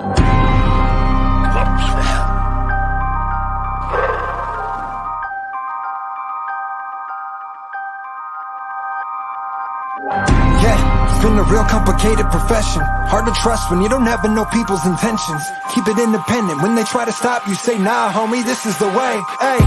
Yeah, it's been a real complicated profession. Hard to trust when you don't ever know people's intentions. Keep it independent. When they try to stop you, say, nah, homie, this is the way. Hey,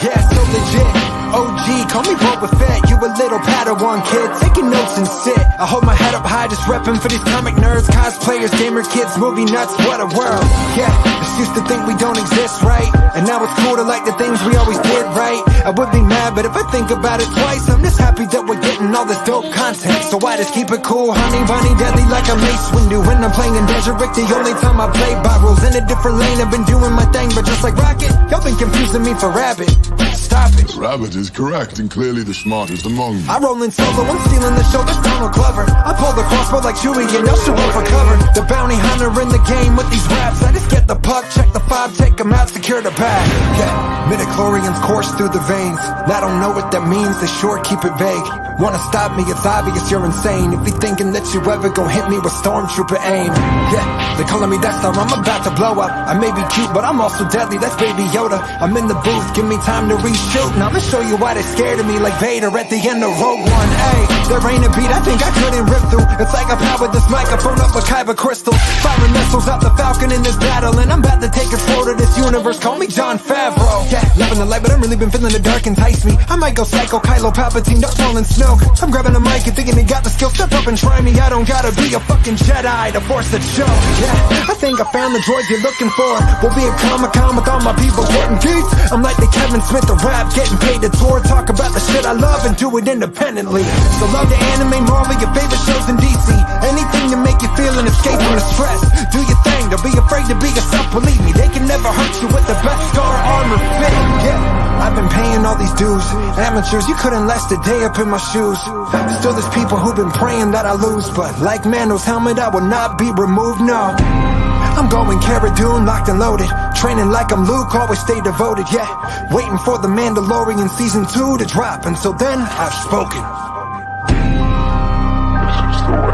yeah, so legit. OG, call me Boba Fett. You a little Padawan kid, taking notes and sit. I hold my head up high, just repping for these comic nerds, cosplayers, gamer kids, movie nuts, what a world. Yeah, just used to think we don't exist, right? And now it's cool to like the things we always did, right? I would be mad, but if I think about it twice, I'm just happy that we're getting all this dope content. So I just keep it cool, honey, bunny, deadly like a Mace Windu. When I'm playing in Desert Rick, the only time I play by rules. In a different lane, I've been doing my thing, but just like Rocket, y'all been confusing me for Rabbit. Stop it. Rabbit is correct and clearly the smartest among you. I roll in solo, I'm stealing the show, that's Donald Glover. I pull the crossbow like Chewie and y'all should run for cover. The bounty hunter in the game with these raps. I just get the puck, check the fob, take them out, secure the bag. Yeah, midichlorians course through the veins. I don't know what that means, they sure keep it vague. Wanna stop me, it's obvious you're insane. If you thinking that you ever gon' hit me with stormtrooper aim. Yeah, they calling me Death Star, I'm about to blow up. I may be cute, but I'm also deadly, that's Baby Yoda. I'm in the booth, give me time to reshoot. Now I'ma show you why they're scared of me like Vader at the end of Rogue One. Ay, there ain't a beat I think I couldn't rip through. It's like I powered this microphone up with kyber crystals. Firing missiles out the Falcon in this battle, and I'm about to take a floor to this universe. Call me Jon Favreau. Yeah, loving the light, but I'm really been feeling the dark entice me. I might go psycho, Kylo Palpatine, duck falling snow. I'm grabbing the mic and thinking they got the skill. Step up and try me, I don't gotta be a fucking Jedi to force the show. Yeah, I think I found the droid you're looking for. We'll be at Comic-Con with all my people getting geeks. I'm like the Kevin Smith of rap, getting paid to tour. Talk about the shit I love and do it independently. So love the anime, Marvel, your favorite shows in DC. Anything to make you feel and escape from the stress. Do your thing, don't be afraid to be yourself, believe me. They can never hurt you with the best Star armor fit. Yeah, I've been paying all these dues. Amateurs, you couldn't last a day up in my shoes. Still there's people who've been praying that I lose, but like Mando's helmet, I will not be removed, no. I'm going Cara Dune, locked and loaded. Training like I'm Luke, always stay devoted, yeah. Waiting for the Mandalorian Season 2 to drop. Until then, I've spoken. This is the way.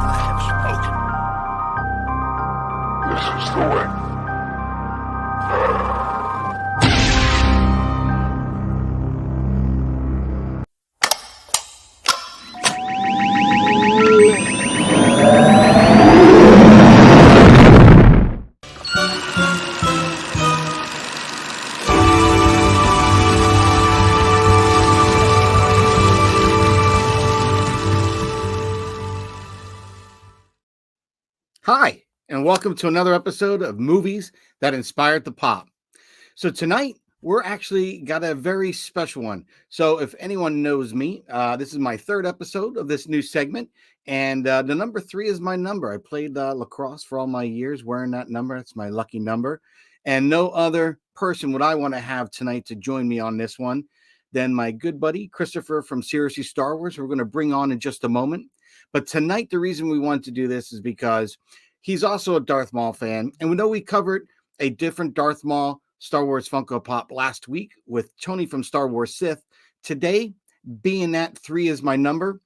I have spoken. This is the way. Hi, and welcome to another episode of Movies That Inspired the Pop. So tonight, we're actually got a very special one. So if anyone knows me, this is my third episode of this new segment, and the number 3 is my number. I played lacrosse for all my years wearing that number. It's my lucky number. And no other person would I want to have tonight to join me on this one than my good buddy, Christopher from Seriously Star Wars, who we're going to bring on in just a moment. But tonight, the reason we wanted to do this is because he's also a Darth Maul fan. And we know we covered a different Darth Maul Star Wars Funko Pop last week with Tony from Star Wars Sith. Today, being that 3 is my number,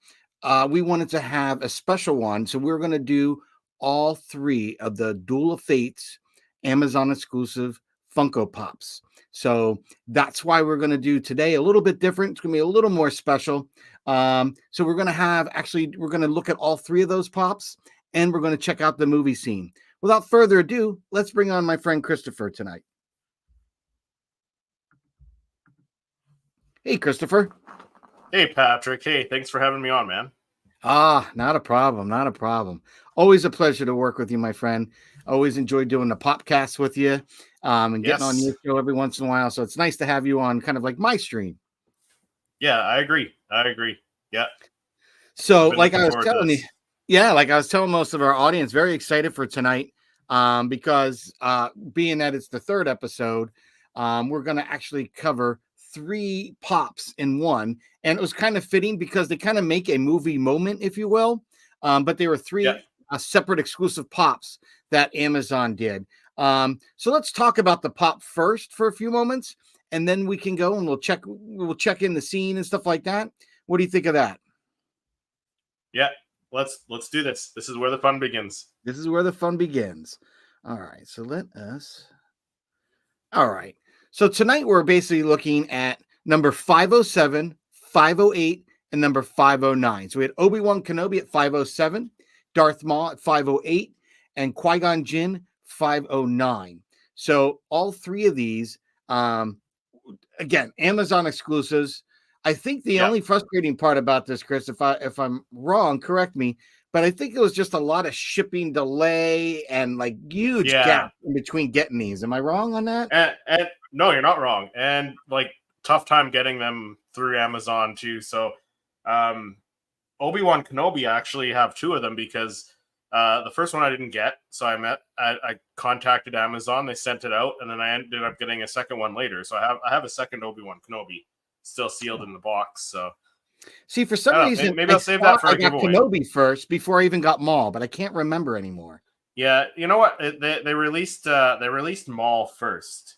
we wanted to have a special one. So we're going to do all 3 of the Duel of Fates Amazon exclusive Funko Pops. So that's why we're going to do today a little bit different. It's going to be a little more special. So we're going to look at all 3 of those pops, and we're going to check out the movie scene. Without further ado, let's bring on my friend Christopher tonight. Hey, Christopher. Hey, Patrick. Hey, thanks for having me on, man. Not a problem. Not a problem. Always a pleasure to work with you, my friend. Always enjoy doing the Popcast with you and getting on your show every once in a while. So it's nice to have you on kind of like my stream. Yeah, I agree. Yeah. So like I was telling you, like I was telling most of our audience, very excited for tonight because being that it's the 3rd episode, we're going to actually cover 3 pops in one. And it was kind of fitting because they kind of make a movie moment, if you will. But they were 3 separate exclusive pops that Amazon did. So let's talk about the pop first for a few moments, and then we can go and we'll check in the scene and stuff like that. What do you think of that? Yeah. let's do this. This is where the fun begins. This is where the fun begins. All right. So all right. So tonight we're basically looking at number 507, 508, and number 509. So we had Obi-Wan Kenobi at 507, Darth Maul at 508, and Qui-Gon Jinn 509. So all three of these, again, Amazon exclusives. I think the only frustrating part about this, Chris, if I'm wrong, correct me, but I think it was just a lot of shipping delay and like huge gap in between getting these. Am I wrong on that? And no, you're not wrong. And like tough time getting them through Amazon too. So Obi-Wan Kenobi, I actually have two of them because the first one I didn't get. So I contacted Amazon, they sent it out, and then I ended up getting a second one later. So I have a second Obi-Wan Kenobi still sealed in the box. So see, for some reason, maybe I'll save that for a giveaway. I got Kenobi first before I even got Maul, but I can't remember anymore. Yeah, you know what? They released Maul first.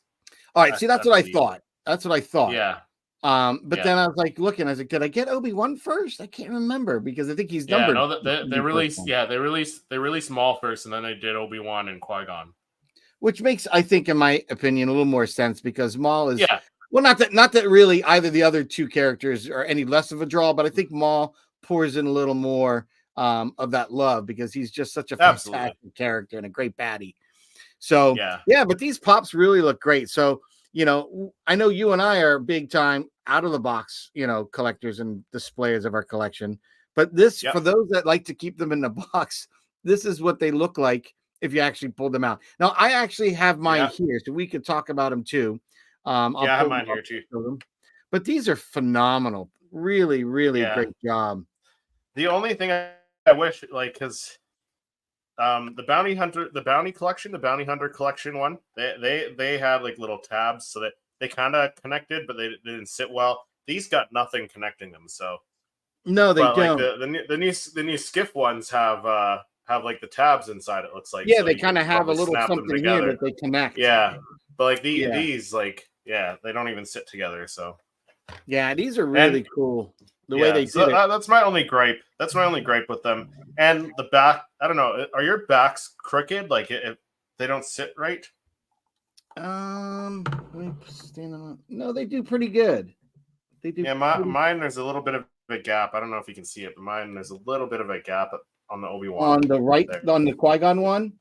All right, see, that's what I thought. That's what I thought. Yeah. But then I was like looking, I was like, did I get Obi-Wan first? I can't remember because I think he's numbered. Yeah, no, they released Maul first, and then they did Obi-Wan and Qui-Gon. Which makes, I think, in my opinion, a little more sense because Maul is well, not that really either the other two characters are any less of a draw, but I think Maul pours in a little more of that love because he's just such a fantastic character and a great baddie. So but these pops really look great. So, you know, I know you and I are big time out of the box, you know, collectors and displayers of our collection. But this, for those that like to keep them in the box, this is what they look like if you actually pull them out. Now, I actually have mine here, so we could talk about them too. I have mine here too. But these are phenomenal. Really, really great job. The only thing I wish, like, because the bounty hunter collection one, they had like little tabs so that they kind of connected, but they didn't sit well. These got nothing connecting them, so no, they don't. Like the new skiff ones have like the tabs inside. It looks like so they kind of have a little something here that they connect. Yeah, but like these like they don't even sit together. So these are really cool. The way they did it. That's my only gripe. That's my only gripe with them. And the back, I don't know. Are your backs crooked? Like if they don't sit right? Let me stand on. No, they do pretty good. They do. Yeah, mine. There's a little bit of a gap. I don't know if you can see it, but mine. There's a little bit of a gap on the Obi-Wan. On the right, on the Qui-Gon one.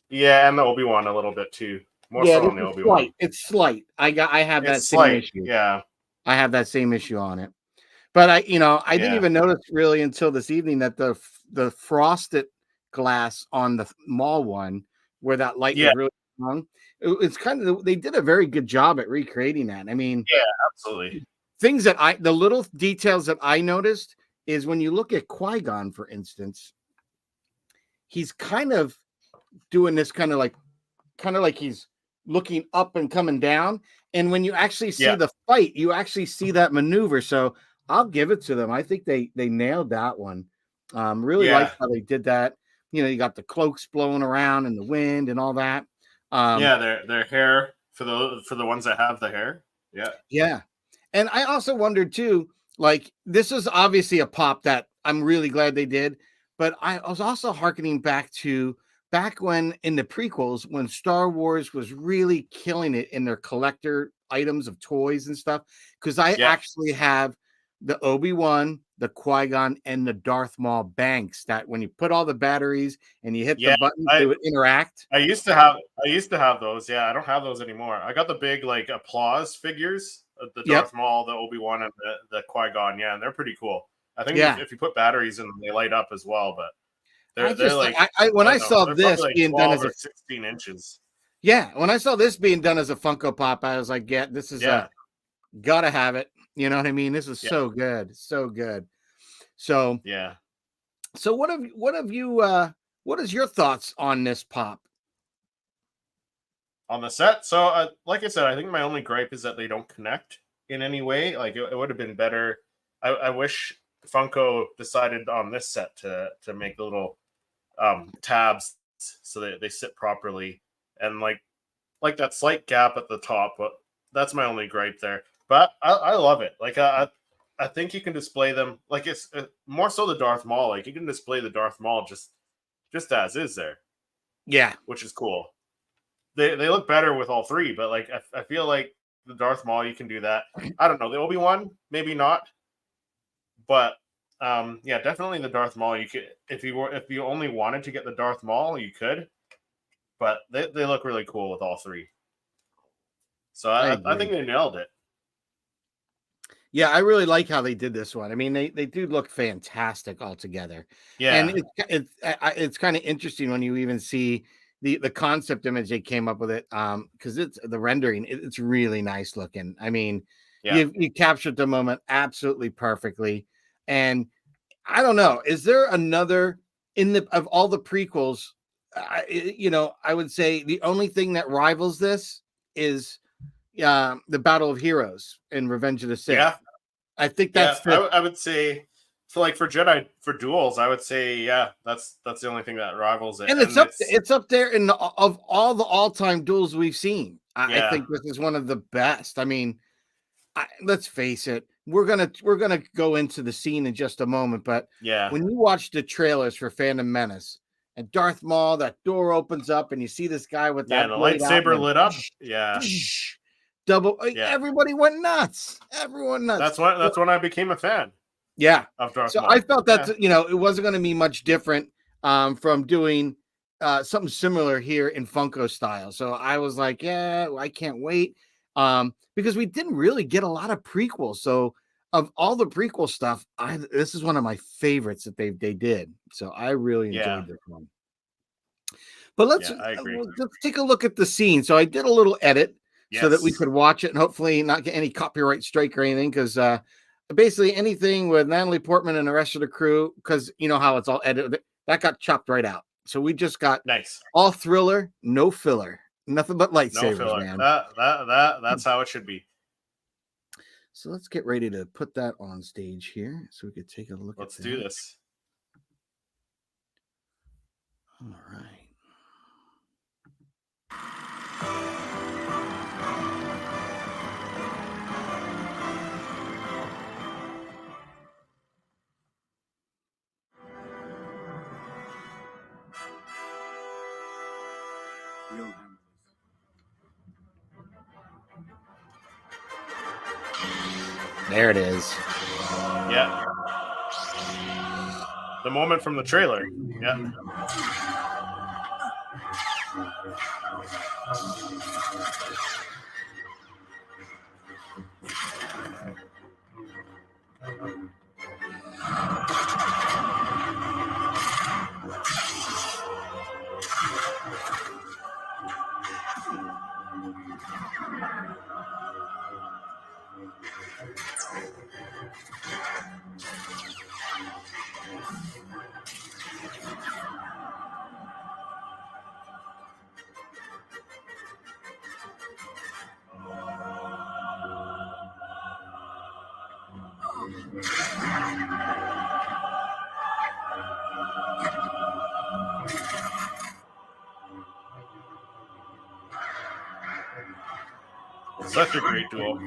Yeah, and the Obi-Wan a little bit too. More so on the Obi-Wan. It's slight. I have that same slight. issue. Yeah, I have that same issue on it. But I didn't even notice really until this evening that the frosted glass on the Maul one, where that light was really strong, it's kind of, they did a very good job at recreating that. I mean, absolutely. Things that the little details that I noticed is when you look at Qui-Gon, for instance, he's kind of doing this kind of like he's looking up and coming down. And when you actually see the fight, you actually see that maneuver. So I'll give it to them. I think they nailed that one. Really like how they did that. You know, you got the cloaks blowing around in the wind and all that. Their hair for the ones that have the hair. Yeah. And I also wondered too, like, this is obviously a pop that I'm really glad they did, but I was also hearkening back when in the prequels, when Star Wars was really killing it in their collector items of toys and stuff. Because I actually have the Obi-Wan, the Qui-Gon, and the Darth Maul banks that when you put all the batteries and you hit the buttons, they would interact. I used to have those. Yeah, I don't have those anymore. I got the big like applause figures, the Darth Maul, the Obi-Wan, and the Qui-Gon. Yeah, and they're pretty cool. I think if you put batteries in them, they light up as well. But they're like when I saw this being done as 16 inches. Yeah, when I saw this being done as a Funko Pop, I was like, this is gotta have it. You know what I mean? This is so good. So good. So So what is your thoughts on this pop? On the set? So like I said, I think my only gripe is that they don't connect in any way. Like it would have been better. I wish Funko decided on this set to make the little tabs so that they sit properly and like that slight gap at the top, but that's my only gripe there. But I love it. Like I think you can display them like it's more so the Darth Maul. Like you can display the Darth Maul just as is there, Yeah. which is cool. They look better with all three, but like I feel like the Darth Maul you can do that. I don't know the Obi-Wan maybe not, but yeah, definitely the Darth Maul. You could if you only wanted to get the Darth Maul, you could, but they look really cool with all three. So I think they nailed it. Yeah, I really like how they did this one. I mean, they do look fantastic altogether. Yeah, And it's kind of interesting when you even see the concept image they came up with it, because it's the rendering. It's really nice looking. I mean, yeah. you captured the moment absolutely perfectly. And I don't know, is there another of all the prequels? I would say the only thing that rivals this is the Battle of Heroes in Revenge of the Sith. Yeah. I think Yeah, that's I would say so. Like for Jedi for duels, I would say that's the only thing that rivals it. and it's up there in of all the all-time duels we've seen. I think this is one of the best. I mean, let's face it, we're gonna go into the scene in just a moment, but yeah, when you watch the trailers for Phantom Menace and Darth Maul, that door opens up and you see this guy with that the blade out lightsaber and lit up. Yeah, double. Yeah. Everybody went nuts. Everyone nuts. that's when I became a fan. Yeah. Of Darth So Maul. I felt that it wasn't going to be much different from doing something similar here in Funko style. So I was like, yeah, I can't wait, because we didn't really get a lot of prequels. So of all the prequel stuff, this is one of my favorites that they did. So I really enjoyed this one. But let's take a look at the scene. So I did a little edit so that we could watch it and hopefully not get any copyright strike or anything, because basically anything with Natalie Portman and the rest of the crew, because you know how it's all edited, that got chopped right out. So we just got all thriller, no filler, nothing but lightsabers, no filler. man. That's how it should be. So let's get ready to put that on stage here so we could take a look. Let's do this. All right. There it is. Yeah. The moment from the trailer. Yeah. Such a great duel.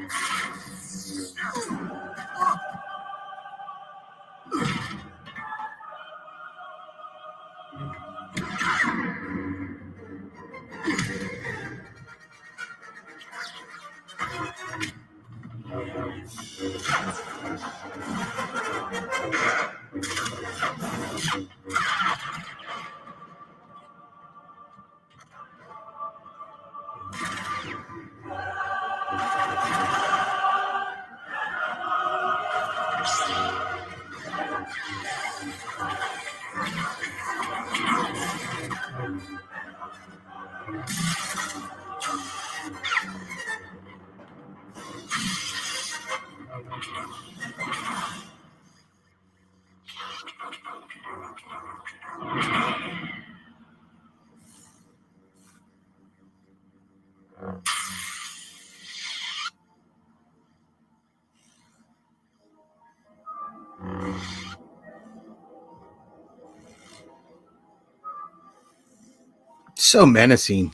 So menacing.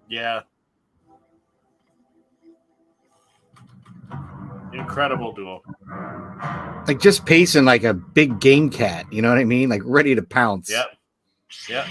Yeah. Incredible duel. Like just pacing like a big game cat, you know what I mean? Like ready to pounce. Yep. Yep.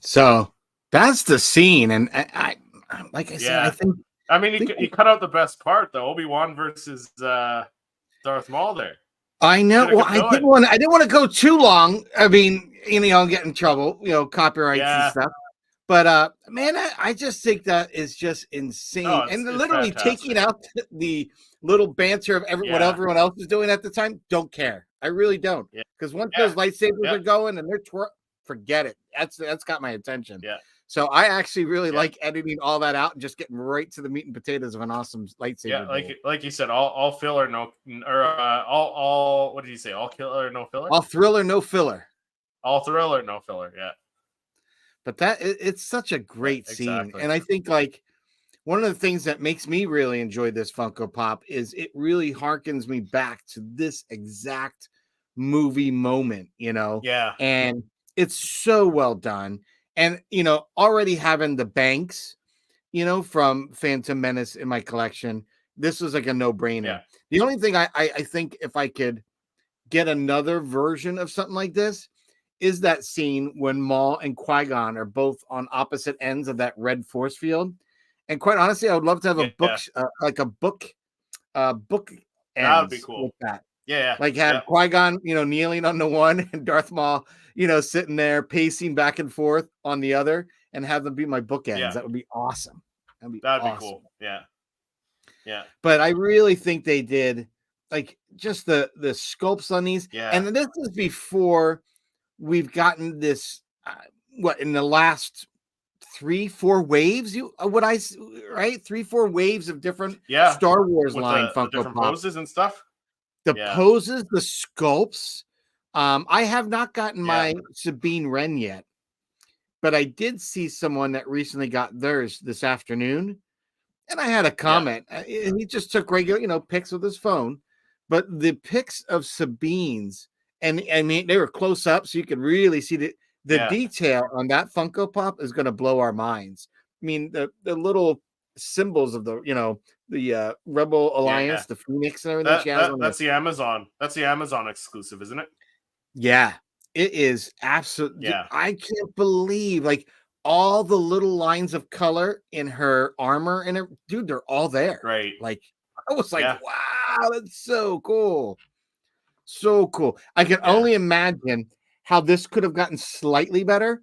So that's the scene, and like I said, I Yeah. think I mean, you cut out the best part though. Obi-Wan versus Darth Maul there. I know. Should've Well, kept I going. didn't want to go too long. I mean, get in trouble, copyrights and Yeah. stuff. But man, I just think that is just insane. No, And it's literally taking fantastic. out the little banter of what Yeah. everyone else is doing at the time, don't care. I really don't. Yeah. Because once Yeah. those lightsabers Yeah. are going and they're forget it. That's got my attention. Yeah. So I actually really Yeah. like editing all that out and just getting right to the meat and potatoes of an awesome lightsaber. Yeah, duel. like you said, all filler, no, or all. What did you say? All killer, no filler. All thriller, no filler. All thriller, no filler. Yeah. But it's such a great scene. exactly. And I think like one of the things that makes me really enjoy this Funko Pop is it really harkens me back to this exact movie moment, Yeah. and it's so well done. And, already having the banks, from Phantom Menace in my collection, this was like a no-brainer. Yeah. The only thing I think if I could get another version of something like this is that scene when Maul and Qui-Gon are both on opposite ends of that red force field. And quite honestly, I would love to have a book, like a book That would be ends cool. with that. Yeah. Like have Qui-Gon, kneeling on the one and Darth Maul, sitting there pacing back and forth on the other, and have them be my bookends. Yeah. That would be awesome. That'd be That'd awesome. be cool. Yeah. Yeah. But I really think they did like just the sculpts on these. Yeah. And this is before we've gotten this in the last 3-4 waves, right? 3-4 waves of different Star Wars with line the Funko different Pop. poses and stuff. The poses, the sculpts. I have not gotten my Sabine Wren yet, but I did see someone that recently got theirs this afternoon, and I had a comment. He just took regular, pics with his phone, but the pics of Sabine's, and I mean they were close up, so you could really see the detail on that Funko Pop is going to blow our minds. I mean the little symbols of the Rebel Alliance, the Phoenix and everything. That's the Amazon. That's the Amazon exclusive, isn't it? Yeah, it is absolutely. Yeah. I can't believe like all the little lines of color in her armor and dude, they're all there. Right. Like I was like, wow, that's so cool. So cool. I can only imagine how this could have gotten slightly better,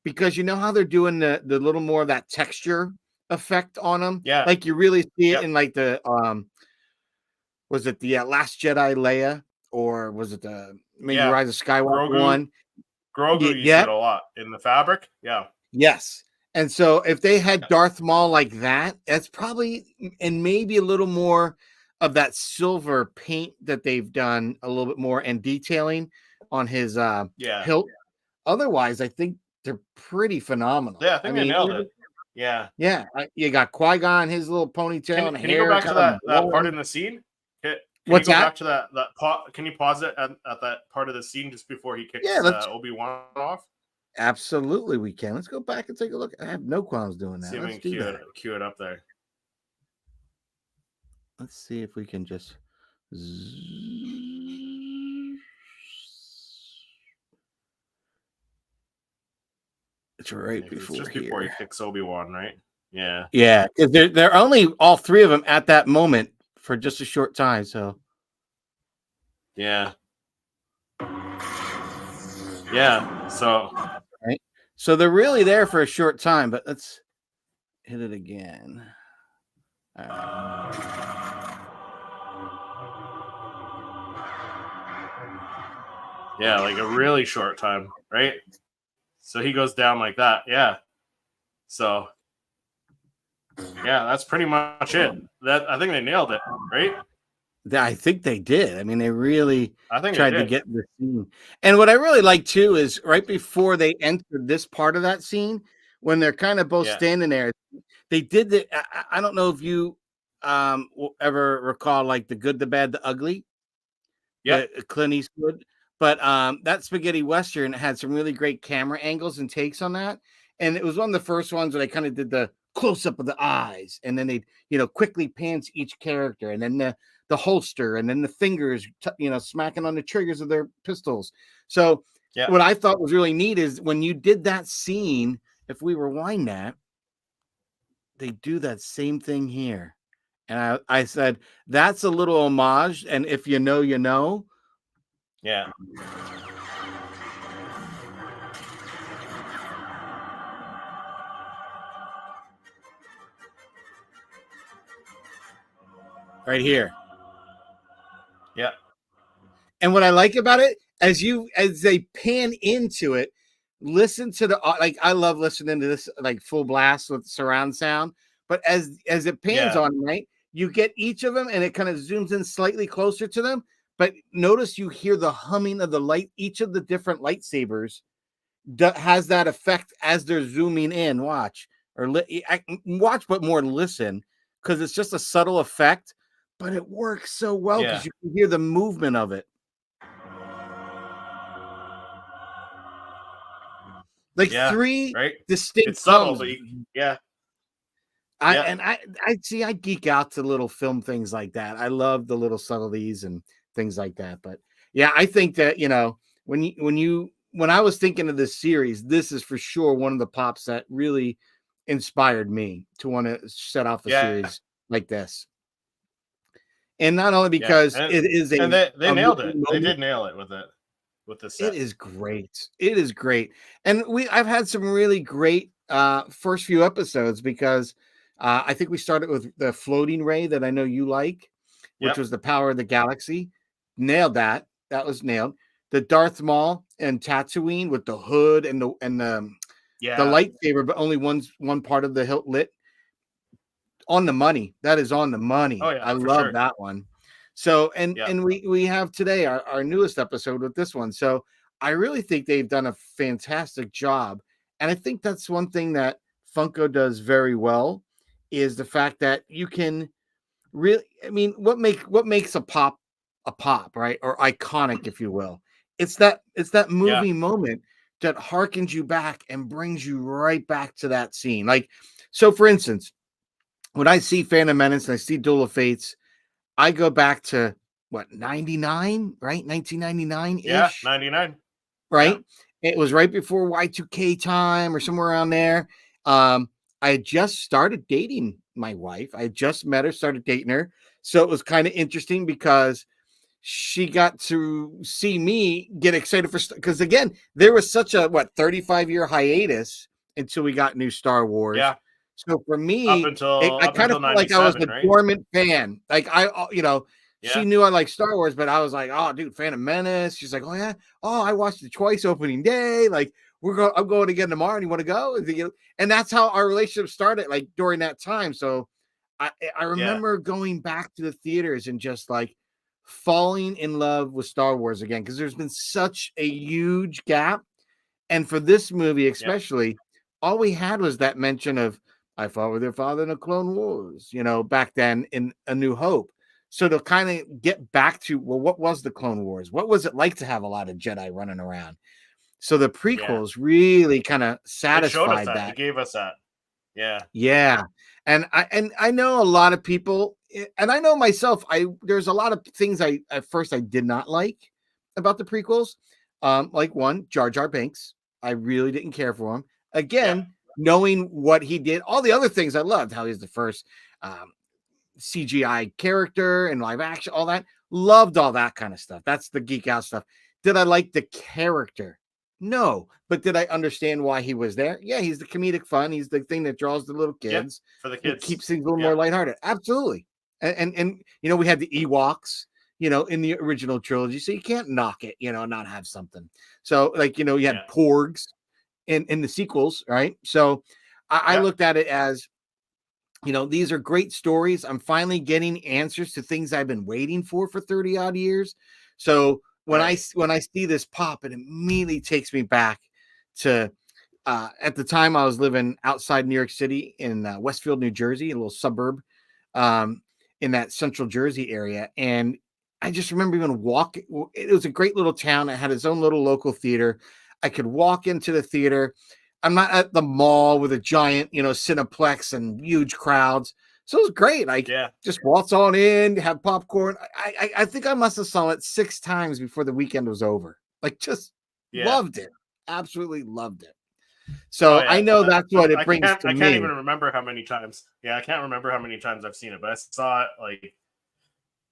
because you know how they're doing the little more of that texture effect on them. Yeah. Like you really see it in like the was it the Last Jedi Leia, or was it the maybe Rise of Skywalker Grogu, one? Grogu used it a lot in the fabric. Yeah. Yes. And so if they had Darth Maul like that, that's probably, and maybe a little more of that silver paint that they've done a little bit more and detailing on his hilt. Otherwise, I think they're pretty phenomenal. Yeah, I think they nailed it. Yeah. Yeah. You got Qui-Gon, his little ponytail and hair. Can you you go back to that part in the scene? What's that? Back to that can you pause it at that part of the scene just before he kicks Obi-Wan off? Absolutely, we can. Let's go back and take a look. I have no qualms doing that. Let's do that. Cue it up there. Let's see if we can just. It's right before. It's just before he kicks Obi-Wan, right? Yeah. Yeah, because they're only all three of them at that moment for just a short time. So. Yeah. Yeah. So. Right. So they're really there for a short time, but let's hit it again. All right. Yeah, like a really short time, right? So he goes down like that. Yeah. So yeah, that's pretty much it. That I think they nailed it, right? I think they did. I mean, they really I think they tried to did. get the scene. And what I really like too is right before they entered this part of that scene, when they're kind of both Yeah. standing there, they did the. I don't know if you will ever recall like the good, the bad, the ugly, Yep. the Clint Eastwood, but that spaghetti western had some really great camera angles and takes on that, and it was one of the first ones where they kind of did the close up of the eyes, and then they quickly pans each character, and then the holster, and then the fingers smacking on the triggers of their pistols. So Yeah. what I thought was really neat is when you did that scene, if we rewind that, they do that same thing here. And I said, that's a little homage. And if you know, you know. Yeah. Right here. Yeah. And what I like about it, as they pan into it, listen to the like. I love listening to this like full blast with surround sound. But as it pans Yeah. on, right, you get each of them, and it kind of zooms in slightly closer to them. But notice you hear the humming of the light. Each of the different lightsabers has that effect as they're zooming in. Watch watch, but more listen, because it's just a subtle effect, but it works so well Yeah. because you can hear the movement of it. Like Yeah. three Right. distinct It's subtle, hums. but yeah. I geek out to little film things like that. I love the little subtleties and things like that. But yeah, I think that when I was thinking of this series, this is for sure one of the pops that really inspired me to want to set off a Yeah. series like this. And not only Yeah. because it is and they a nailed movie it. They moment, did nail it with this set. it is great. It is great. And I've had some really great first few episodes because I think we started with the floating ray that I know you like, which Yep. was the power of the galaxy. Nailed that. That was nailed. The Darth Maul and Tatooine with the hood and the Yeah. lightsaber, but only one part of the hilt lit. On the money. That is on the money. Oh, yeah, I for love sure. that one. So and Yeah. we have today our newest episode with this one. So I really think they've done a fantastic job. And I think that's one thing that Funko does very well is the fact that you can really, I mean, what makes a pop, right? Or iconic, if you will. It's that Yeah. movie moment that harkens you back and brings you right back to that scene. Like, so for instance, when I see Phantom Menace and I see Duel of Fates, I go back to what, 99, right? 1999 ish. Yeah. 99. Right? It was right before Y2K time or somewhere around there. I had just started dating my wife. I had just met her, started dating her. So it was kind of interesting because she got to see me get excited for, because again, there was such a 35-year hiatus until we got new Star Wars. Yeah. So for me, Up until I kind of felt like I was a 97, right? dormant fan. Like Yeah. she knew I like Star Wars, but I was like, oh, dude, Phantom Menace. She's like, oh yeah, oh, I watched it twice opening day. Like I'm going again tomorrow. And you want to go? And that's how our relationship started. Like during that time. So I remember going back to the theaters and just like falling in love with Star Wars again because there's been such a huge gap, and for this movie especially, all we had was that mention of I fought with your father in the Clone Wars, back then in A New Hope. So to kind of get back to, well, what was the Clone Wars? What was it like to have a lot of Jedi running around? So the prequels really kind of satisfied that. It gave us that. Yeah. Yeah. And I know a lot of people, and I know myself, there's a lot of things at first I did not like about the prequels. Like one, Jar Jar Binks. I really didn't care for him. Again, knowing what he did, all the other things I loved, how he's the first CGI character and live action, all that. Loved all that kind of stuff. That's the geek out stuff. Did I like the character? No. But did I understand why he was there? Yeah, he's the comedic fun. He's the thing that draws the little kids. For the kids. Keeps things a little more lighthearted. Absolutely. And we had the Ewoks, in the original trilogy. So you can't knock it, not have something. So like, you had Yeah. Porgs in the sequels, right? So I Yep. looked at it as, these are great stories. I'm finally getting answers to things I've been waiting for 30 odd years. So when Right. I see this pop, it immediately takes me back to at the time I was living outside New York City in Westfield, New Jersey, a little suburb in that central Jersey area. And I just remember even walking. It was a great little town. It had its own little local theater. I could walk into the theater. I'm not at the mall with a giant, Cineplex and huge crowds. So it was great. I Yeah. just waltz on in, have popcorn. I think I must have saw it 6 times before the weekend was over. Like, just Yeah. loved it. Absolutely loved it. Oh So I yeah. know that's what it I brings can't. to I can't even me. remember how many times. Yeah, I can't remember how many times I've seen it, but I saw it like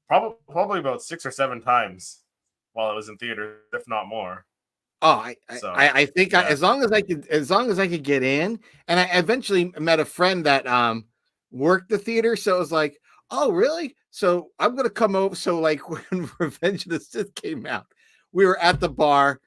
probably about 6 or 7 times while it was in theaters, if not more. Oh, So I think yeah. as long as I could get in, and I eventually met a friend that worked the theater, so it was like, oh really? So I'm gonna come over. So like when Revenge of the Sith came out, we were at the bar,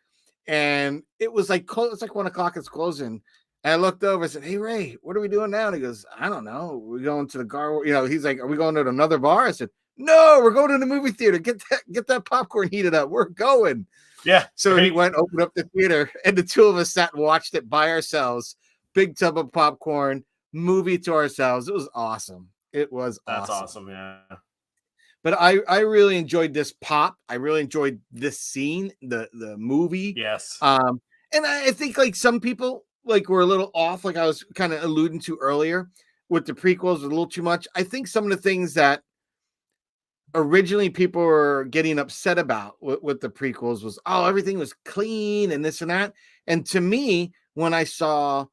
and it was like it's like 1 o'clock. It's closing. And I looked over and said, "Hey Ray, what are we doing now?" And he goes, "I don't know. We're going to the car." He's like, "Are we going to another bar?" I said, "No, we're going to the movie theater. Get that popcorn heated up. We're going." Yeah. So he Right. went, opened up the theater, and the two of us sat and watched it by ourselves. Big tub of popcorn, movie to ourselves. It was awesome. It was That's awesome. awesome. Yeah. But I really enjoyed this pop. I really enjoyed this scene, the movie. Yes. And I think like some people like were a little off, like I was kind of alluding to earlier with the prequels, was a little too much. I think some of the things that originally people were getting upset about with the prequels was, oh, everything was clean and this and that. And to me, when I saw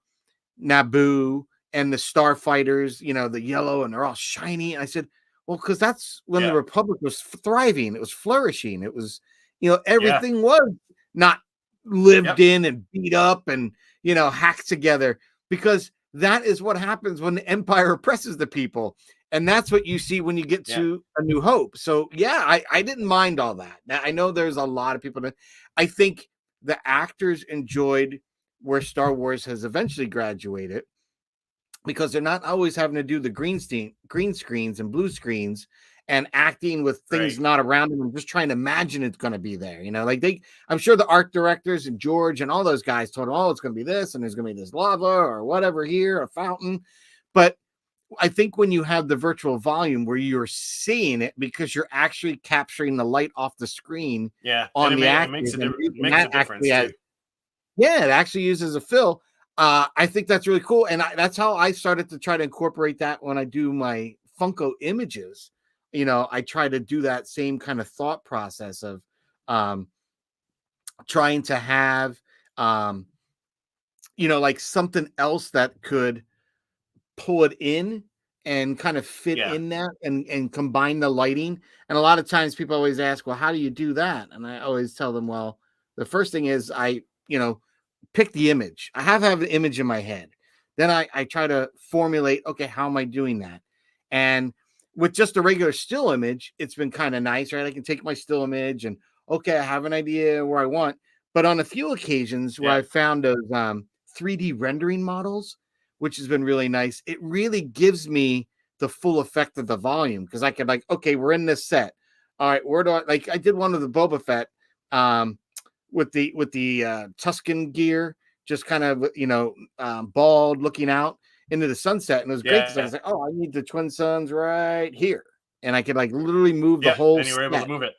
Naboo and the starfighters, the yellow, and they're all shiny, I said, well, because that's when the Yeah. Republic was thriving, it was flourishing, it was, Yeah. everything was not lived Yep. in and beat up and hacked together, because that is what happens when the Empire oppresses the people. And that's what you see when you get Yeah. to A New Hope. So yeah, I didn't mind all that. Now, I know there's a lot of people that I think the actors enjoyed where Star Wars has eventually graduated, because they're not always having to do the green screens and blue screens and acting with things Right. not around them and just trying to imagine it's going to be there. Like I'm sure the art directors and George and all those guys told them, oh, it's going to be this, and there's going to be this lava or whatever here, a fountain. But I think when you have the virtual volume where you're seeing it, because you're actually capturing the light off the screen Yeah. And on the it actors, makes and using makes a that difference actually as, too. yeah, it actually uses a fill. I think that's really cool. And that's how I started to try to incorporate that when I do my Funko images. I try to do that same kind of thought process of um, trying to have, um, like something else that could pull it in and kind of fit Yeah. in that and combine the lighting. And a lot of times people always ask, well, how do you do that? And I always tell them, well, the first thing is pick the image. I have to have an image in my head. Then I try to formulate, okay, how am I doing that? And with just a regular still image, it's been kind of nice, right? I can take my still image and, okay, I have an idea where I want. But on a few occasions where Yeah. I found those 3D rendering models, which has been really nice, it really gives me the full effect of the volume, because I could like, okay, we're in this set. All right, where do I did one of the Boba Fett with the Tuscan gear, just kind of bald, looking out into the sunset, and it was great because I Yeah. was like, oh, I need the twin suns right here, and I could like literally move the Yeah. whole And you were able to set. move it.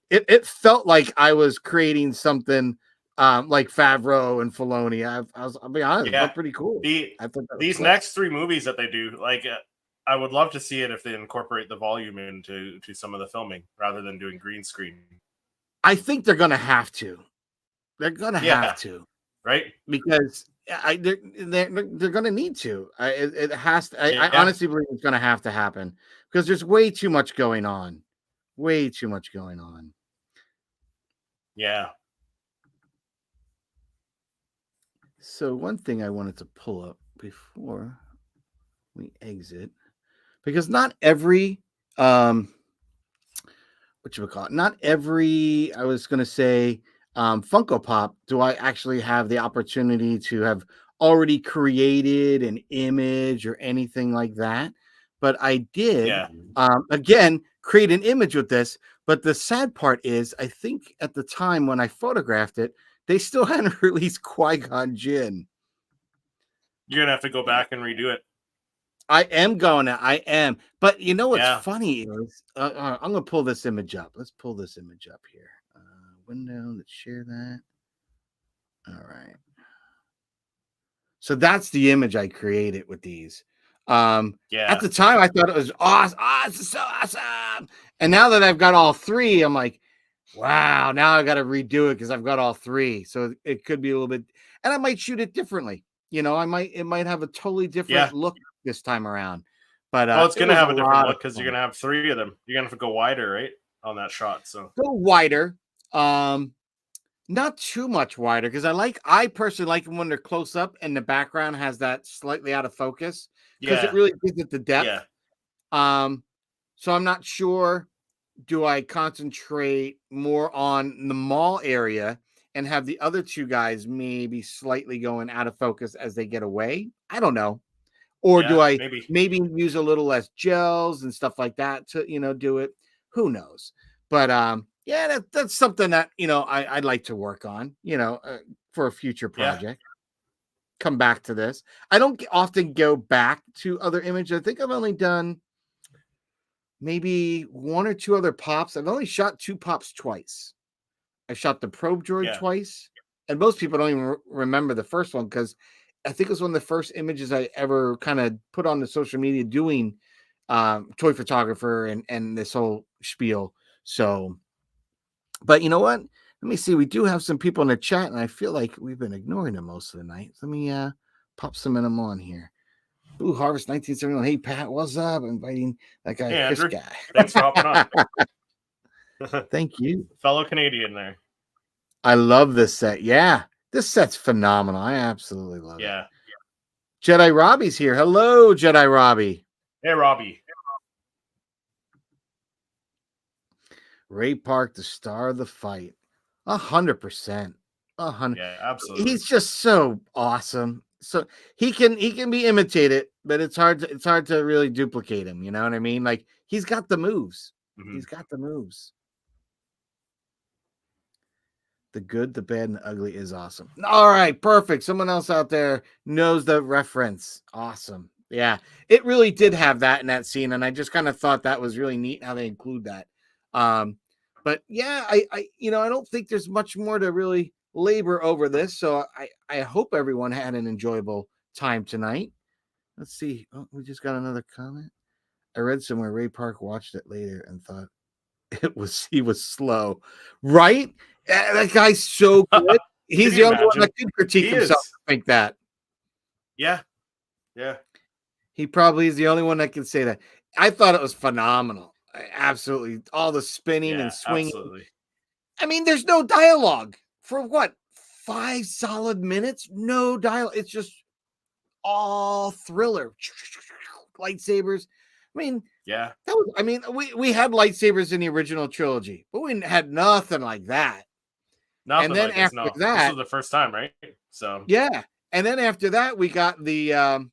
It felt like I was creating something like Favreau and Filoni. I'll be honest, it Yeah. felt pretty cool. I thought that was These slick. next 3 movies that they do, like, I would love to see it if they incorporate the volume into some of the filming rather than doing green screen. I think they're gonna have to. They're gonna have to, Right. because they're gonna need to. It has to. I Yeah. honestly believe it's gonna have to happen, because there's way too much going on. Way too much going on. Yeah. So one thing I wanted to pull up before we exit, because not every whatchamacallit, not every, I was going to say, Funko Pop, do I actually have the opportunity to have already created an image or anything like that. But I did, Yeah. again, create an image with this. But the sad part is, I think at the time when I photographed it, they still hadn't released Qui-Gon Jinn. You're gonna have to go back and redo it. I am going to. I am. But you know what's Yeah. funny is I'm going to pull this image up. Let's pull this image up here. Window, let's share that. All right. So that's the image I created with these. Yeah. At the time, I thought it was awesome. Awesome, so awesome. And now that I've got all three, I'm like, wow, now I got to redo it because I've got all three. So it could be a little bit, and I might shoot it differently. You know, it might have a totally different look this time around. But well, it's gonna have a different lot look of because you're fun. gonna have three of them. You're gonna have to go wider, right, on that shot. So Go wider. Not too much wider because I personally like them when they're close up and the background has that slightly out of focus because it yeah, really gives it the depth. yeah, So I'm not sure. Do I concentrate more on the mall area and have the other two guys maybe slightly going out of focus as they get away? I don't know. Or do yeah, I maybe. maybe use a little less gels and stuff like that to, do it? Who knows? But yeah, that's something that, I'd like to work on, for a future Yeah, project. Come back to this. I don't often go back to other images. I think I've only done maybe one or two other pops. I've only shot 2 pops twice. I shot the probe droid yeah, twice, and most people don't even remember the first one because I think it was one of the first images I ever kind of put on the social media doing toy photographer and this whole spiel. So, but you know what? Let me see. We do have some people in the chat, and I feel like we've been ignoring them most of the night. Let me pop some of them on here. Blue Harvest 1971. Hey Pat, what's up? Inviting that guy, hey, Chris Andrew. guy. Thanks for hopping on. Thank you. Fellow Canadian there. I love this set. Yeah, this set's phenomenal. I absolutely love it. Yeah. Jedi Robbie's here. Hello, Jedi Robbie. Hey, Robbie. Ray Park, the star of the fight. 100%. 100. Yeah, absolutely. He's just so awesome. So he can be imitated, but it's hard to really duplicate him. You know what I mean? Like he's got the moves. Mhm. He's got the moves. The good, the bad, and the ugly is awesome. All right, perfect. Someone else out there knows the reference. Awesome. Yeah, it really did have that in that scene, and I just kind of thought that was really neat how they include that. But yeah, I don't think there's much more to really labor over this. So I hope everyone had an enjoyable time tonight. Let's see. Oh, we just got another comment. I read somewhere Ray Park watched it later and thought he was slow, right? That guy's so good. He's the only one that could critique himself. I think that. Yeah. Yeah. He probably is the only one that can say that. I thought it was phenomenal. Absolutely. All the spinning and swinging. Absolutely. I mean, there's no dialogue for what? 5 solid minutes? No dialogue. It's just all thriller. Lightsabers. I mean, yeah. We had lightsabers in the original trilogy, but we had nothing like that. Nothing and then like after this, that, this was the first time, right? So yeah. And then after that, we got the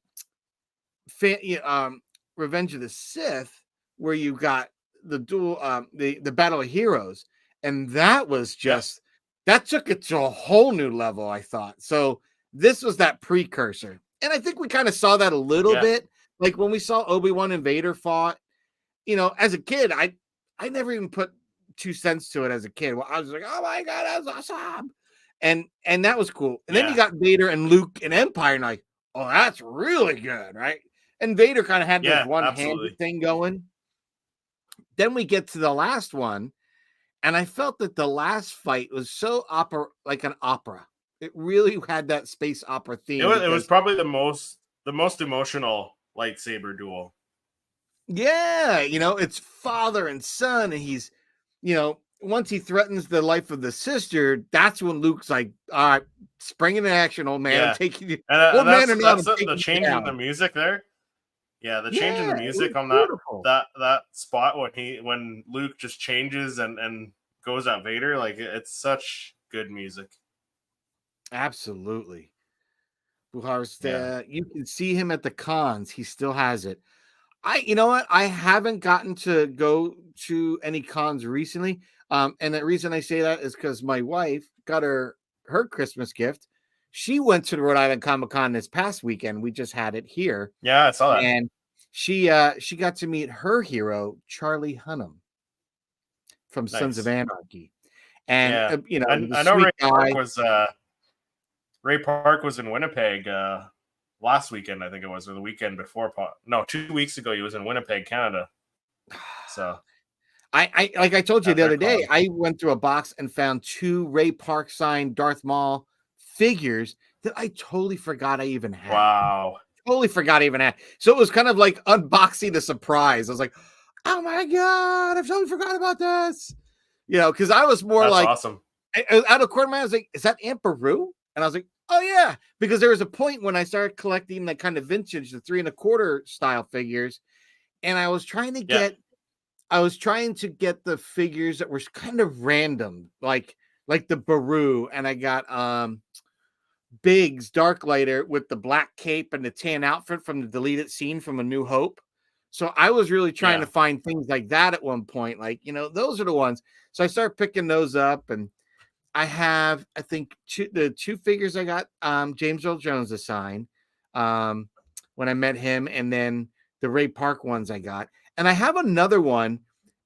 Revenge of the Sith, where you got the duel, the Battle of Heroes, and that was just that took it to a whole new level. I thought so. This was that precursor, and I think we kind of saw that a little bit, like when we saw Obi-Wan and Vader fought. As a kid, I never even put 2 cents to it as a kid. Well, I was like, oh my god, that's awesome, and that was cool. And then you got Vader and Luke and Empire, and like, oh, that's really good, right? And Vader kind of had this one-handed thing going. Then we get to the last one, and I felt that the last fight was so like an opera. It really had that space opera theme. It was probably the most emotional lightsaber duel. Yeah, it's father and son, and he's, once he threatens the life of the sister, that's when Luke's like, all right, spring into action, old man. I'm taking you. And that's the change in the music there. Yeah, the change in the Yeah, it was music on beautiful. that spot when Luke just changes and goes at Vader, like it's such good music. Absolutely. Yeah. Buhar's, you can see him at the cons. He still has it. You know what? I haven't gotten to go to any cons recently. And the reason I say that is because my wife got her Christmas gift. She went to the Rhode Island Comic Con this past weekend. We just had it here, Yeah, I saw that. and she got to meet her hero, Charlie Hunnam from Sons of Nice. Anarchy. And Yeah. he's a I know sweet guy. Ray Park was in Winnipeg last weekend, I think it was, or the weekend before. No, 2 weeks ago he was in Winnipeg, Canada. So I like I told you at the their other day, con. I went through a box and found 2 Ray Park signed Darth Maul figures that I totally forgot I even had. Wow. Totally forgot I even had. So it was kind of like unboxing a surprise. I was like, "Oh my god, I totally forgot about this." Because I was more That's like, awesome. out of corner of my eye, I was like, "Is that Aunt Beru?" And I was like, "Oh yeah," because there was a point when I started collecting the kind of vintage, the 3 1/4 style figures, and I was trying to Yeah. get the figures that were kind of random, like the Baru, and I got Biggs Darklighter with the black cape and the tan outfit from the deleted scene from A New Hope. So I was really trying Yeah. to find things like that at one point. Like, those are the ones. So I started picking those up, and I have, I think, the 2 figures I got James Earl Jones to sign when I met him, and then the Ray Park ones I got. And I have another one,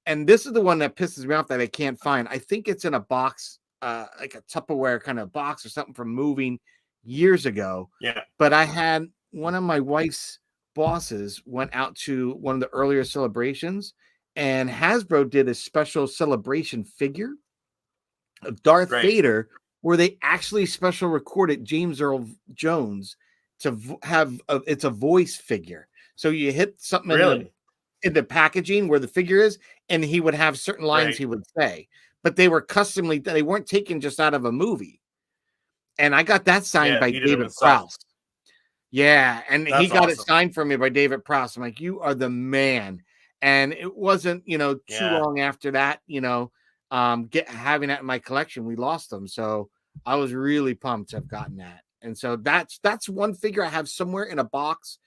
and this is the one that pisses me off that I can't find. I think it's in a box, like a Tupperware kind of box or something from moving years ago. Yeah. But I had one of my wife's bosses went out to one of the earlier celebrations, and Hasbro did a special celebration figure of Darth Right. Vader, where they actually special recorded James Earl Jones to have it's a voice figure. So you hit something Really? in the packaging where the figure is, and he would have certain lines Right. he would say, but they were customly, they weren't taken just out of a movie. And I got that signed Yeah, by he did it David himself. Prowse. Yeah, and he That's got it awesome. signed for me by David Prowse. I'm like, you are the man. And it wasn't, too Yeah. long after that, having that in my collection, we lost them. So I was really pumped to have gotten that. And so that's one figure I have somewhere in a box.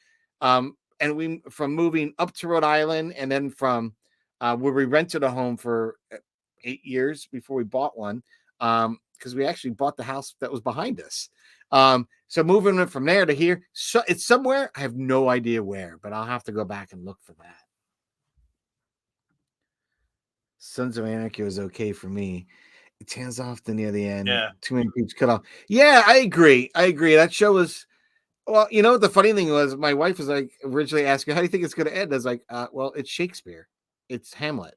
And we, from moving up to Rhode Island, and then from where we rented a home for 8 years before we bought one, because we actually bought the house that was behind us. So moving from there to here, so it's somewhere, I have no idea where, but I'll have to go back and look for that. Sons of Anarchy was okay for me. It hands off the near the end. Yeah. Too many peeps cut off. Yeah, I agree. That show was, well, the funny thing was, my wife was like, originally asking, how do you think it's going to end? I was like, well, it's Shakespeare. It's Hamlet.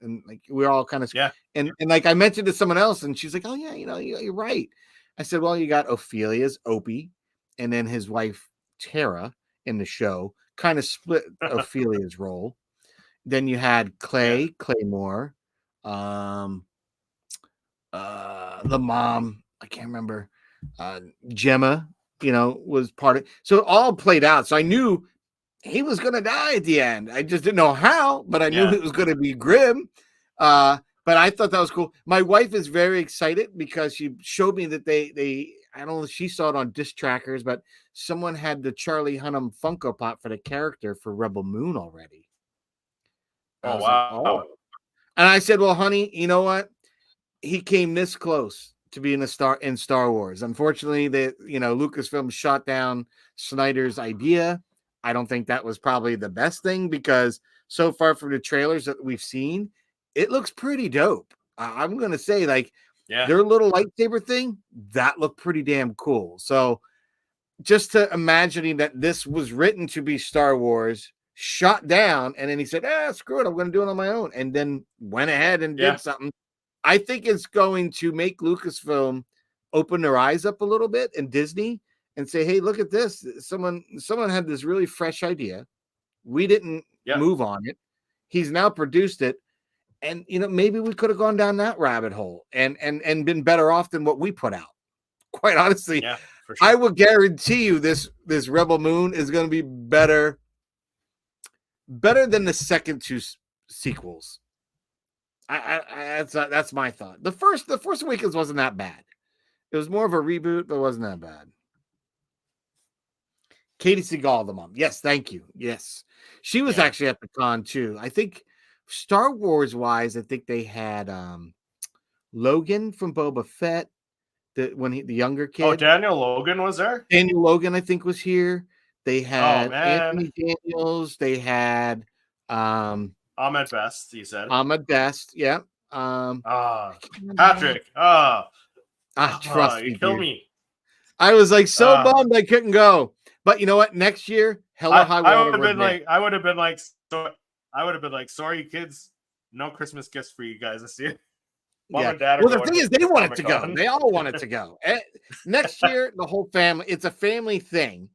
And like, we're all kind of, Yeah. and like I mentioned to someone else, and she's like, oh yeah, you're right. I said, well, you got Ophelia's Opie, and then his wife Tara in the show kind of split Ophelia's role. Then you had Claymore, the mom, I can't remember, Gemma, was part of, so it all played out. So I knew he was going to die at the end. I just didn't know how, but I knew Yeah. it was going to be grim. But I thought that was cool. My wife is very excited because she showed me that they I don't know if she saw it on disc trackers, but someone had the Charlie Hunnam Funko Pop for the character for Rebel Moon already. I Oh was like, wow. oh. And I said, well, honey, you know what? He came this close to being in Star Wars. Unfortunately, Lucasfilm shot down Snyder's idea. I don't think that was probably the best thing, because so far from the trailers that we've seen, it looks pretty dope. I'm going to say, like, Yeah. their little lightsaber thing, that looked pretty damn cool. So just to imagining that this was written to be Star Wars, shot down, and then he said, screw it, I'm going to do it on my own, and then went ahead and did something. I think it's going to make Lucasfilm open their eyes up a little bit, and Disney, and say, hey, look at this. Someone had this really fresh idea. We didn't move on it. He's now produced it. And, maybe we could have gone down that rabbit hole and been better off than what we put out. Quite honestly, Yeah, for sure. I will guarantee you this Rebel Moon is going to be better better than the second two sequels. That's my thought. The Force Awakens wasn't that bad. It was more of a reboot, but it wasn't that bad. Katie Seagal, the mom. Yes, thank you. Yes, she was actually at the con too. I think Star Wars wise, I think they had Logan from Boba Fett, the younger kid. Oh, Daniel Logan was there. Daniel Logan, I think, was here. They had man. Anthony Daniels. They had Ahmed Best. You said Ahmed Best. Yeah. Patrick. Trust me, you kill dude. me. I was like so bummed I couldn't go. But you know what? Next year, Hella High Water. I would have been like, sorry, kids, no Christmas gifts for you guys this year. Mom and Dad well, the thing is, they wanted to go. They all wanted to go. Next year, the whole family. It's a family thing.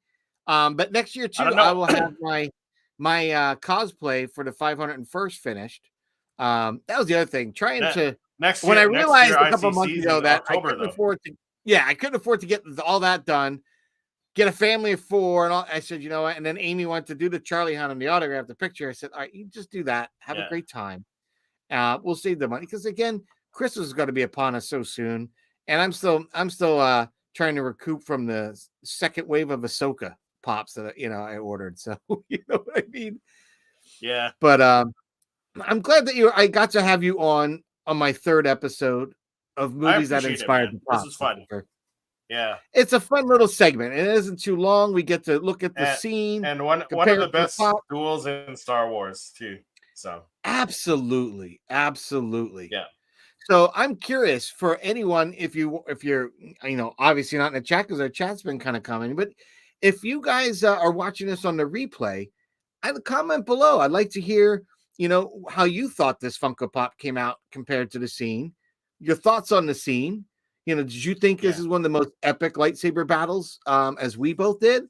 But next year too, I will have my cosplay for the 501st finished. That was the other thing. Trying to when I realized a couple months ago that October, I couldn't afford to. Yeah, I couldn't afford to get all that done. Get a family of 4, and all. I said, you know what? And then Amy wanted to do the Charlie Hunt and the autograph, the picture. I said, all right, you just do that. Have a great time. We'll save the money because again, Christmas is going to be upon us so soon, and I'm still trying to recoup from the second wave of Ahsoka pops that I ordered. So you know what I mean? Yeah. But I'm glad that I got to have you on my 3rd episode of movies that inspired the pop. This was fun. Yeah, it's a fun little segment. It isn't too long. We get to look at the scene and one of the best duels in Star Wars too. So absolutely. Yeah. So I'm curious for anyone if you're obviously not in the chat because our chat's been kind of coming, but if you guys are watching this on the replay, comment below. I'd like to hear how you thought this Funko Pop came out compared to the scene. Your thoughts on the scene. Did you think this is one of the most epic lightsaber battles, as we both did,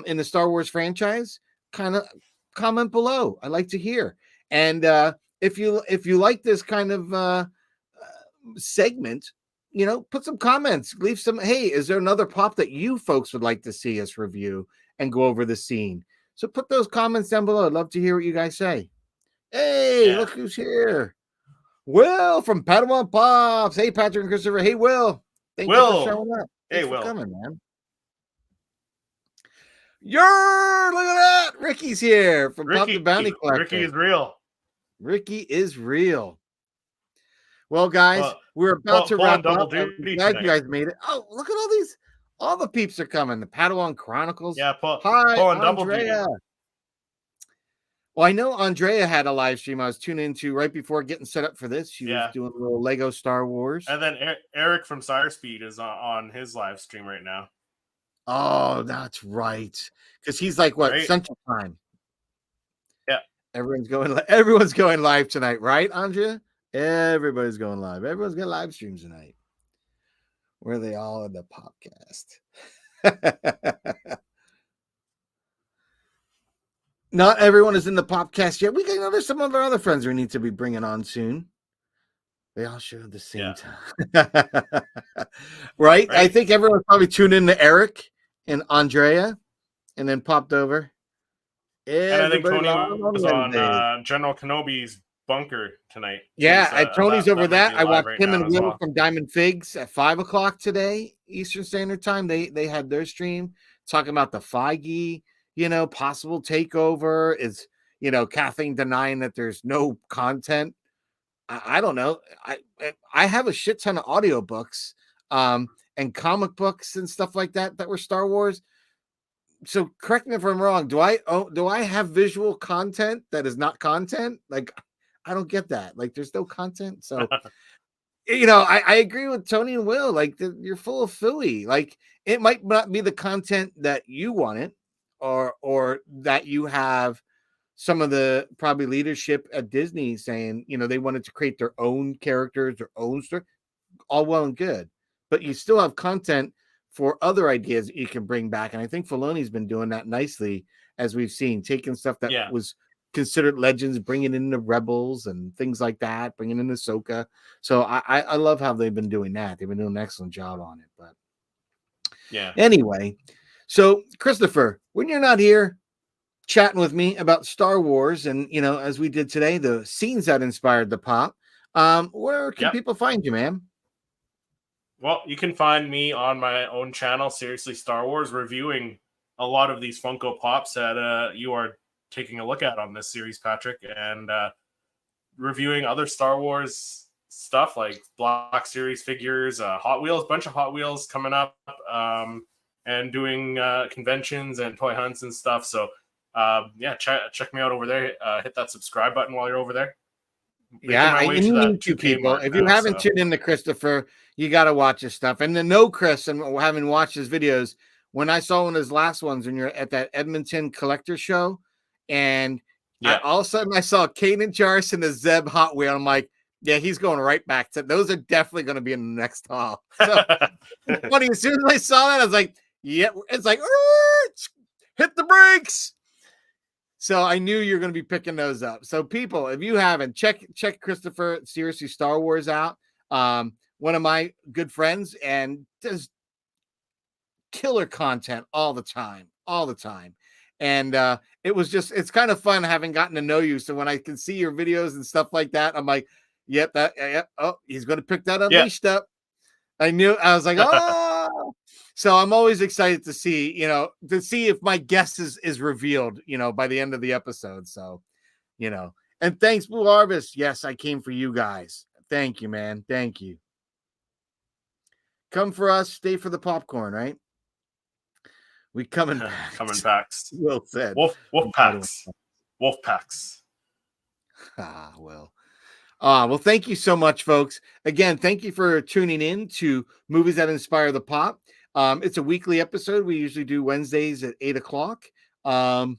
in the Star Wars franchise? Kind of comment below. I'd like to hear. And if you like this kind of segment, put some comments. Leave some. Hey, is there another pop that you folks would like to see us review and go over the scene? So put those comments down below. I'd love to hear what you guys say. Hey, look who's here. Will from Padawan Pops. Hey, Patrick and Christopher. Hey, Will. Thank you for showing up. Thanks for coming, man. Look at that. Ricky's here from Pop the Bounty Collector. Ricky is real. Ricky is real. Well, guys, we're about to wrap up. I'm glad you guys made it. Oh, look at all the peeps are coming. The Padawan Chronicles. Yeah, hi, Andrea. Well, I know Andrea had a live stream I was tuning into right before getting set up for this. She was doing a little Lego Star Wars. And then Eric from Sire Speed is on his live stream right now. Oh, that's right. Because he's like, what, Central Time? Yeah. Everyone's going live tonight, right, Andrea? Everybody's going live. Everyone's got live streams tonight. Where are they all in the podcast? Not everyone is in the Popcast yet. There's some of our other friends we need to be bringing on soon. They all show at the same time. right? I think everyone probably tuned in to Eric and Andrea and then popped over. And I think Tony was on General Kenobi's bunker tonight. Yeah, Tony's over that. I watched him and Will from Diamond Figs at 5:00 today, Eastern Standard Time. They had their stream talking about the Feige, possible takeover. Is Kathleen denying that there's no content? I don't know. I have a shit ton of audiobooks and comic books and stuff like that were Star Wars. So correct me if I'm wrong. Do I have visual content that is not content? Like, I don't get that. Like, there's no content. So, I agree with Tony and Will. Like, you're full of phooey. Like, it might not be the content that you wanted, or that you have some of the probably leadership at Disney saying, they wanted to create their own characters, their own story. All well and good, but you still have content for other ideas that you can bring back. And I think Filoni's been doing that nicely, as we've seen, taking stuff that was considered legends, bringing in the Rebels and things like that, bringing in Ahsoka. So I love how they've been doing that. They've been doing an excellent job on it. But anyway, so Christopher, when you're not here, chatting with me about Star Wars, and as we did today, the scenes that inspired the pop. Where can Yep. people find you, man? Well, you can find me on my own channel, Seriously Star Wars, reviewing a lot of these Funko Pops that you are taking a look at on this series, Patrick, and reviewing other Star Wars stuff like Black Series figures, Hot Wheels, bunch of Hot Wheels coming up, and doing conventions and toy hunts and stuff. So, check me out over there. Hit that subscribe button while you're over there. Yeah, My I way you to that need to 2K people. mark If you now, haven't so. tuned into Christopher, you got to watch his stuff. And to know Chris and having watched his videos, when I saw one of his last ones when you're at that Edmonton collector show, and Yeah. all of a sudden I saw Kanan Jarrus and the Zeb Hot Wheel. I'm like, yeah, he's going right back to those are definitely going to be in the next haul. So funny, as soon as I saw that, I was like, yeah, it's like hit the brakes. So I knew you're going to be picking those up. So people, if you haven't, check Christopher Seriously Star Wars out. One of my good friends, and does killer content all the time. And it's kind of fun having gotten to know you. So when I can see your videos and stuff like that, I'm like, yep, oh, he's going to pick that Unleashed up. I was like, oh. So I'm always excited to see, if my guess is revealed, by the end of the episode. So, and thanks, Blue Harvest. Yes, I came for you guys. Thank you, man. Thank you. Come for us, stay for the popcorn, right? We coming back. Coming packs. Will said. Wolf packs. Wolf packs. Well. Well, thank you so much, folks. Again, thank you for tuning in to Movies That Inspire the Pop. It's a weekly episode. We usually do Wednesdays at 8:00.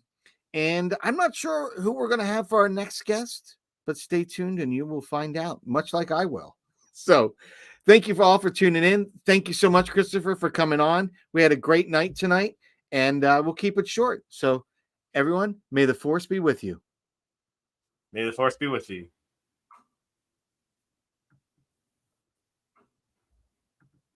And I'm not sure who we're going to have for our next guest, but stay tuned and you will find out, much like I will. So thank you all for tuning in. Thank you so much, Christopher, for coming on. We had a great night tonight, and we'll keep it short. So everyone, may the force be with you. May the force be with you.